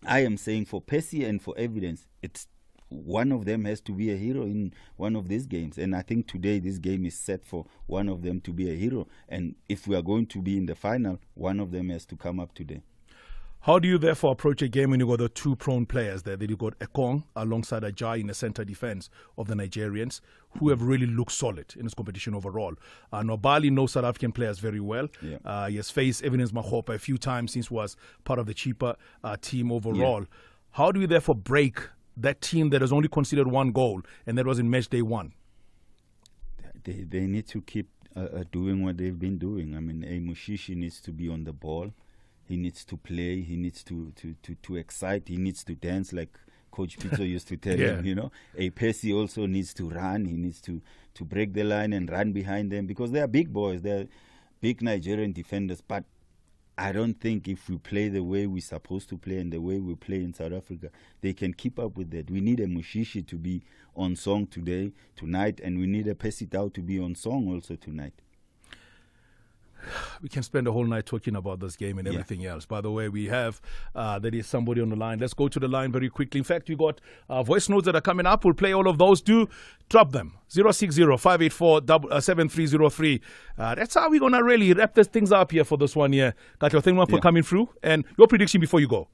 I am saying for Percy and for Evidence, it's one of them has to be a hero in one of these games. And I think today this game is set for one of them to be a hero. And if we are going to be in the final, one of them has to come up today. How do you therefore approach a game when you got the two prone players there? That you got Ekong alongside Ajay in the centre defence of the Nigerians, who have really looked solid in this competition overall. Nobali knows South African players very well. Yeah. He has faced Evidence Mahopa a few times since was part of the cheaper team overall. Yeah. How do you therefore break that team that has only conceded one goal, and that was in match day 1? They need to keep doing what they've been doing. I mean, Mushishi needs to be on the ball. He needs to play. He needs to excite. He needs to dance like Coach Pizzo used to tell him, you know. A Percy also needs to run. He needs to break the line and run behind them because they are big boys. They're big Nigerian defenders. But I don't think if we play the way we're supposed to play and the way we play in South Africa, they can keep up with that. We need a Mushishi to be on song tonight, and we need a Percy Tau to be on song also tonight. We can spend the whole night talking about this game and everything else. By the way, we have, there is somebody on the line. Let's go to the line very quickly. In fact, we got voice notes that are coming up. We'll play all of those. Do drop them. 060-584-7303. That's how we're going to really wrap these things up here for this one year. Got your thing for coming through. And your prediction before you go.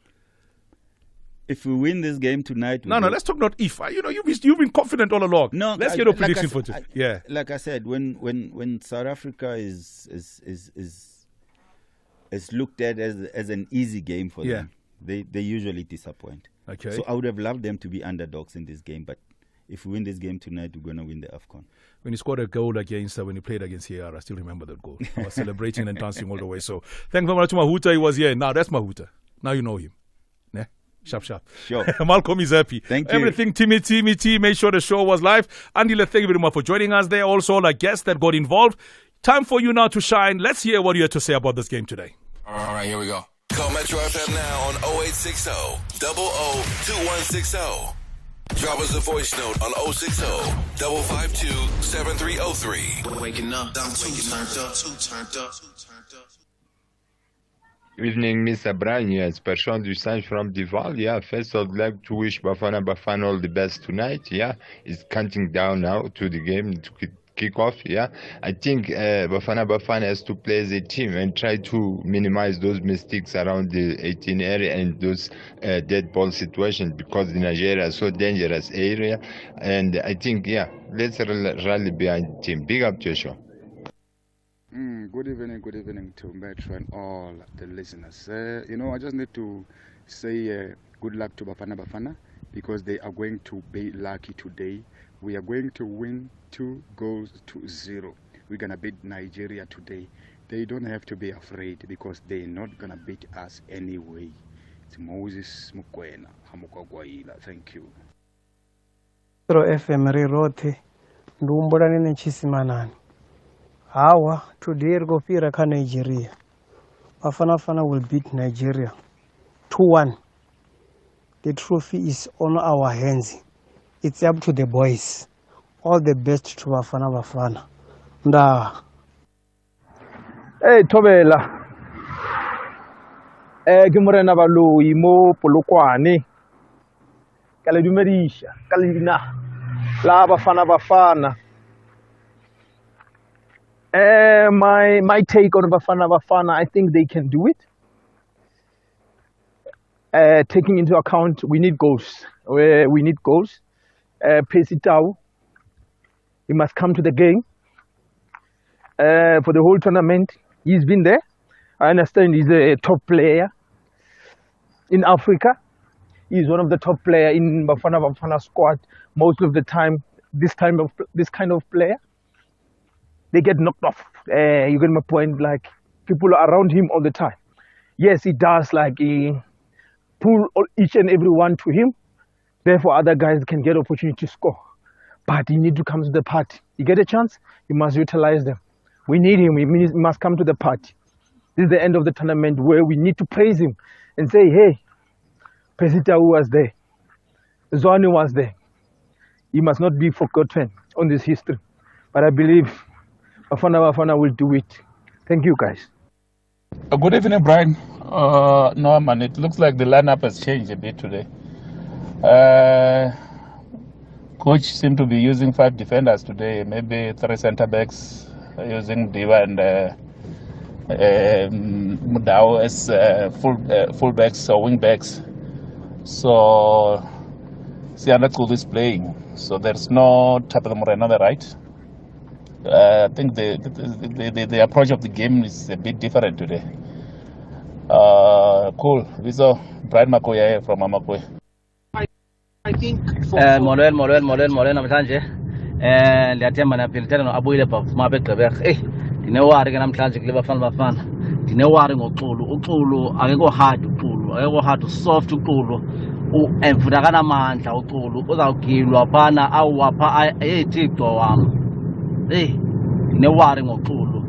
If we win this game tonight... No, let's talk not if. You know, you've been confident all along. No, let's get your prediction for today. Yeah. Like I said, when South Africa is looked at as an easy game for them, they usually disappoint. Okay. So I would have loved them to be underdogs in this game, but if we win this game tonight, we're going to win the AFCON. When you scored a goal against, when you played against here, I still remember that goal. I was celebrating and dancing all the way. So thank you very much to Mahuta. He was here. Now that's Mahuta. Now you know him. Yeah. Sharp. Sure. Malcolm is happy. Thank you. Everything Timmy made sure the show was live. Andile, thank you very much for joining us there. Also, all our guests that got involved. Time for you now to shine. Let's hear what you had to say about this game today. All right, here we go. Call Metro FM now on 0860 002160. Drop us a voice note on 060 552 7303. Waking up, I'm too turned up. Good evening, Mr. Brian. Yes, Pershon Dusan from Dival. Yeah, first I'd like to wish Bafana all the best tonight. Yeah, it's counting down now to the game to kick off. Yeah, I think Bafana has to play as a team and try to minimize those mistakes around the 18 area and those dead ball situations because Nigeria is so dangerous area. And I think, let's rally behind the team. Big up to your show. Good evening to Metro and all the listeners. I just need to say good luck to Bafana because they are going to be lucky today. We are going to win 2-0. We're going to beat Nigeria today. They don't have to be afraid because they're not going to beat us anyway. It's Moses Mukwena, Hamukagwaila. Thank you. FM Rirote, Ndumburani Nchisimanani. Hawa today go pira ka Nigeria. Bafana will beat Nigeria 2-1. The trophy is on our hands. It's up to the boys. All the best to Bafana. Nda. Hey Tobela. Kimorena balu imo polokwane. Kale dumerisha, kalina. La Bafana. My take on Bafana, I think they can do it. Taking into account, we need goals. Pesitao, he must come to the game for the whole tournament. He's been there. I understand he's a top player in Africa. He's one of the top players in Bafana squad most of the time. This kind of player. They get knocked off. You get my point. Like people are around him all the time. Yes, he does. Like he pull each and every one to him. Therefore, other guys can get opportunity to score. But he need to come to the party. You get a chance, you must utilize them. We need him. He must come to the party. This is the end of the tournament where we need to praise him and say, "Hey, Pesita was there. Zwani was there. He must not be forgotten on this history." But I believe Bafana will do it. Thank you, guys. Good evening, Brian. No, man, it looks like the lineup has changed a bit today. Coach seemed to be using 5 defenders today, maybe 3 center backs, using Diva and Mudau as full backs or wing backs. So Sianakul is playing, so there's no Tapela Morena on the right. I think the approach of the game is a bit different today. Cool. Viso Brian Makoya from Amakwe. I think Molen namhlanje ndiyathemba naphilisana noAbuyile bafuma begqibek ndinewari ke namhlanje kule bafana ndinewari ngoxulu uxulu akekho hard uxulu akekho hard soft uxulu futhi akanamandla uxulu uzawugilwa phana awapha eyithixo wam ndinewari ngoxulu.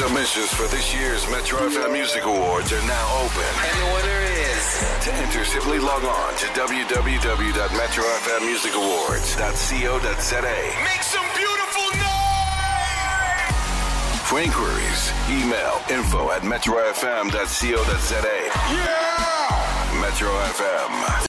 Submissions for this year's Metro FM Music Awards are now open. And the winner is... To enter, simply log on to www.metrofmmusicawards.co.za. Make some beautiful noise! For inquiries, email info@metrofm.co.za. Yeah! Metro FM.